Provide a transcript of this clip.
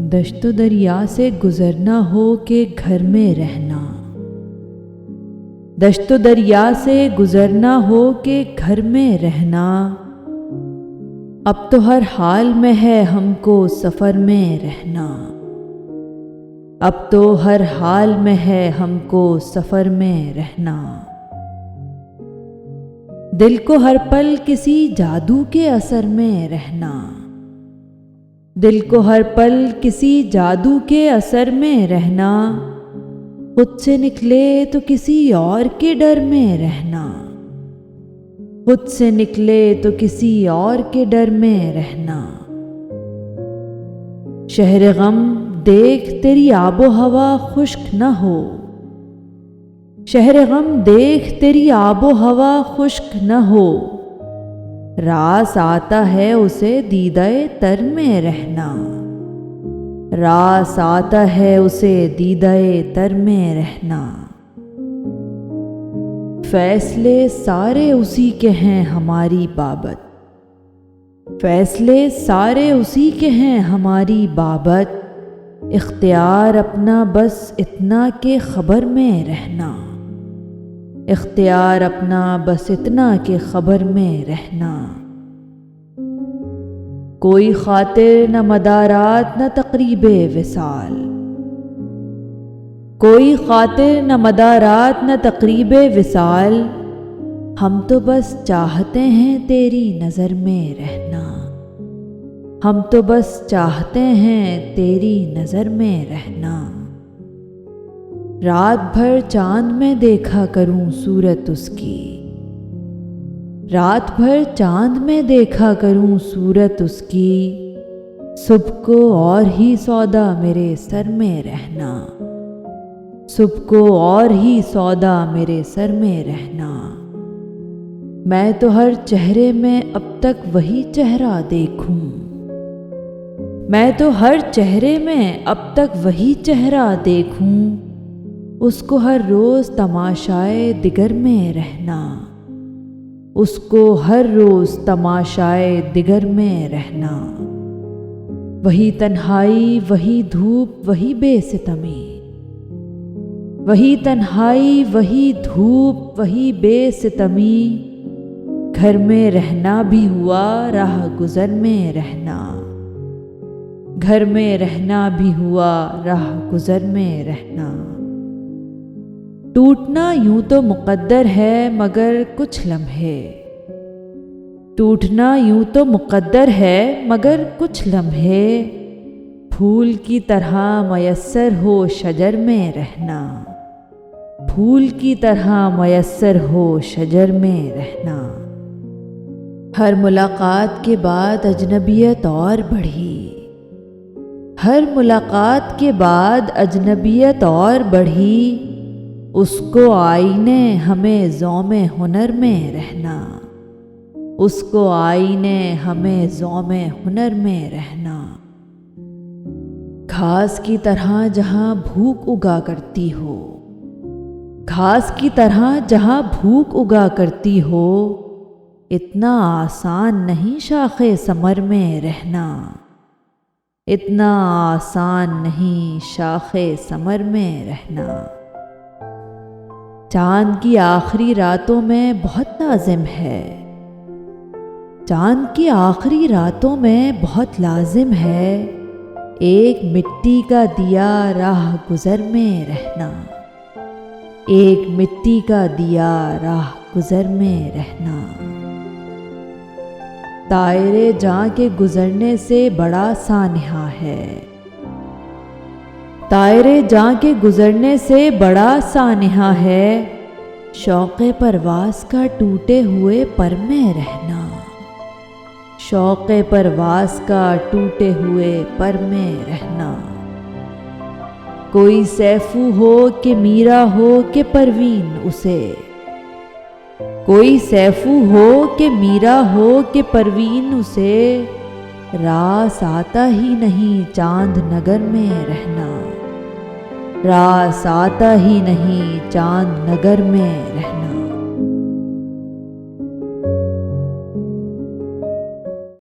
دشت و دریا سے گزرنا ہو کہ گھر میں رہنا، دشت و دریا سے گزرنا ہو کہ گھر میں رہنا، اب تو ہر حال میں ہے ہم کو سفر میں رہنا، اب تو ہر حال میں ہے ہم کو سفر میں رہنا۔ دل کو ہر پل کسی جادو کے اثر میں رہنا، دل کو ہر پل کسی جادو کے اثر میں رہنا، خود سے نکلے تو کسی اور کے ڈر میں رہنا، خود سے نکلے تو کسی اور کے ڈر میں رہنا۔ شہر غم دیکھ تیری آب و ہوا خشک نہ ہو، شہر غم دیکھ تیری آب و ہوا خشک نہ ہو، راس آتا ہے اسے دیدہ تر میں رہنا، راس آتا ہے اسے دیدہ تر میں رہنا۔ فیصلے سارے اسی کے ہیں ہماری بابت، فیصلے سارے اسی کے ہیں ہماری بابت، اختیار اپنا بس اتنا کہ خبر میں رہنا، اختیار اپنا بس اتنا کہ خبر میں رہنا۔ کوئی خاطر نہ مدارات نہ تقریب وصال، کوئی خاطر نہ مدارات نہ تقریب وصال، ہم تو بس چاہتے ہیں تیری نظر میں رہنا، ہم تو بس چاہتے ہیں تیری نظر میں رہنا۔ رات بھر چاند میں دیکھا کروں صورت اس کی، رات بھر چاند میں دیکھا کروں صورت اس کی، صبح کو اور ہی سودا میرے سر میں رہنا، صبح کو اور ہی سودا میرے سر میں رہنا۔ میں تو ہر چہرے میں اب تک وہی چہرہ دیکھوں، میں تو ہر چہرے میں اب تک وہی چہرہ دیکھوں، اس کو ہر روز تماشائے دگر میں رہنا، اس کو ہر روز تماشائے دگر میں رہنا۔ وہی تنہائی وہی دھوپ وہی بے ستمی، وہی تنہائی وہی دھوپ وہی بے ستمی، گھر میں رہنا بھی ہوا راہ گزر میں رہنا، گھر میں رہنا بھی ہوا راہ گزر میں رہنا۔ ٹوٹنا یوں تو مقدر ہے مگر کچھ لمحے، ٹوٹنا یوں تو مقدر ہے مگر کچھ لمحے، پھول کی طرح میسر ہو شجر میں رہنا، پھول کی طرح میسر ہو شجر میں رہنا۔ ہر ملاقات کے بعد اجنبیت اور بڑھی، ہر ملاقات کے بعد اجنبیت اور بڑھی، اس کو آئینے ہمیں ذوم ہنر میں رہنا، اس کو آئینے ہمیں ذوم ہنر میں رہنا۔ گھاس کی طرح جہاں بھوک اگا کرتی ہو، گھاس کی طرح جہاں بھوک اگا کرتی ہو، اتنا آسان نہیں شاخ ثمر میں رہنا، اتنا آسان نہیں شاخ ثمر میں رہنا۔ چاند کی آخری راتوں میں بہت لازم ہے، چاند کی آخری راتوں میں بہت لازم ہے، ایک مٹی کا دیا راہ گزر میں رہنا، ایک مٹی کا دیا راہ گزر میں رہنا۔ دائرے جاں کے گزرنے سے بڑا سانحہ ہے، دائرے جاں کے گزرنے سے بڑا سانحہ ہے، شوق پرواز کا ٹوٹے ہوئے پر میں رہنا، شوق پرواز کا ٹوٹے ہوئے پر میں رہنا۔ کوئی سیفو ہو کہ میرا ہو کہ پروین اسے، کوئی سیفو ہو کہ میرا ہو کہ پروین اسے، راس آتا ہی نہیں چاند نگر میں رہنا، راس آتا ہی نہیں چاند نگر میں رہنا۔